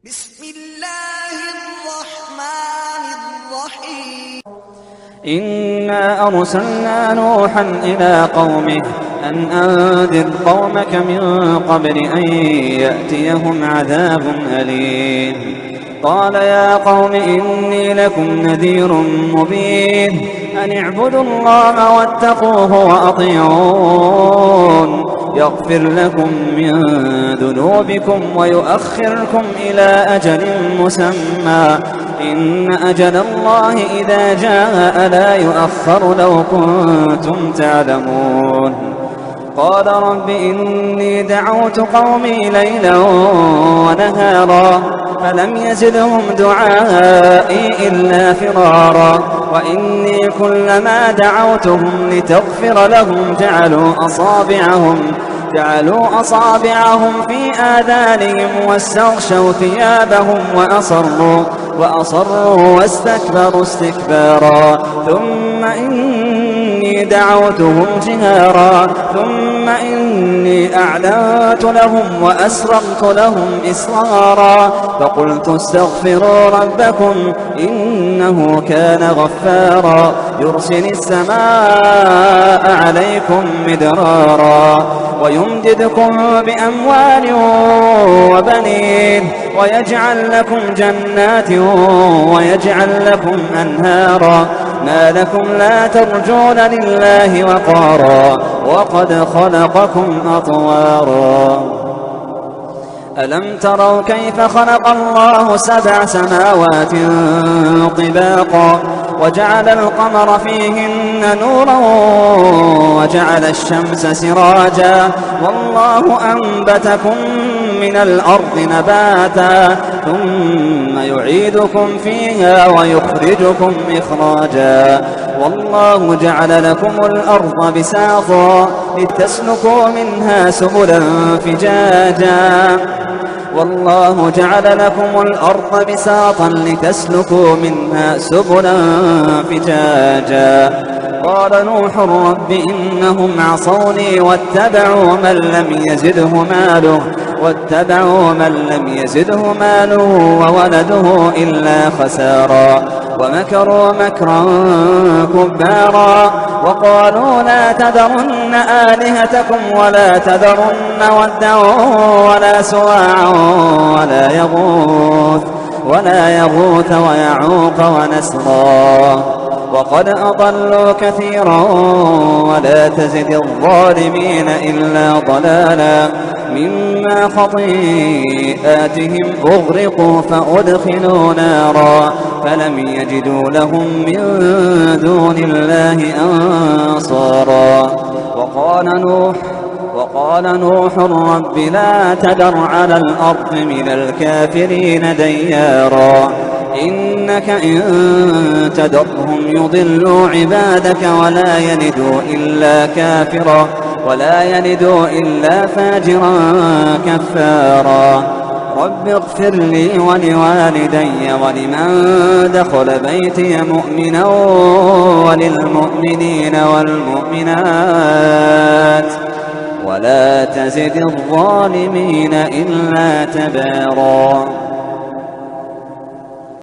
بسم الله الرحمن الرحيم. إنا أرسلنا نوحا إلى قومه أن أنذر قومك من قبل أن يأتيهم عذاب أليم. قال يا قوم إني لكم نذير مبين أن اعبدوا الله واتقوه وأطيعون يغفر لكم من ذنوبكم ويؤخركم إلى أجل مسمى إن أجل الله إذا جاء لا يؤخر لو كنتم تعلمون. قال رب إني دعوت قومي ليلا ونهارا فلم يزدهم دعائي إلا فرارا وإني كلما دعوتهم لتغفر لهم جعلوا أصابعهم في آذانهم واستغشوا ثيابهم وأصروا واستكبروا استكبارا ثم إني دعوتهم جهارا ثم إني أعلنت لهم وأسررت لهم إسرارا فقلت استغفروا ربكم إنه كان غفارا يرسل السماء عليكم مدرارا ويمددكم بأموال وبنين ويجعل لكم جنات ويجعل لكم أنهارا ما لكم لا ترجون لله وقارا وقد خلقكم أطوارا ألم تروا كيف خلق الله 7 سماوات طباقا وجعل القمر فيهن نورا وجعل الشمس سراجا والله أنبتكم من الأرض نباتا ثم يعيدكم فيها ويخرجكم إخراجا والله جعل لكم الأرض بساطا لتسلكوا منها سبلا فجاجا والله جعل لكم الأرض بساطا لتسلكوا منها سبلا فجاجا قال نوح رب إنهم عصوني واتبعوا من لم يزده ماله وولده إلا خسارا ومكروا مكرا كبارا وقالوا لا تذرن آلهتكم ولا تذرن ودا ولا سواعا ولا يغوث ويعوق ونسرا وقد أضلوا كثيرا ولا تزد الظالمين إلا ضلالا مما خطيئاتهم أغرقوا فأدخلوا نارا فلم يجدوا لهم من دون الله أنصارا وقال نوح رب لا تذر على الأرض من الكافرين ديارا إنك إن تذرهم يضلوا عبادك ولا يلدوا إلا فاجرا كفارا رب اغفر لي ولوالدي ولمن دخل بيتي مؤمنا وللمؤمنين والمؤمنات ولا تزد الظالمين إلا تبارا.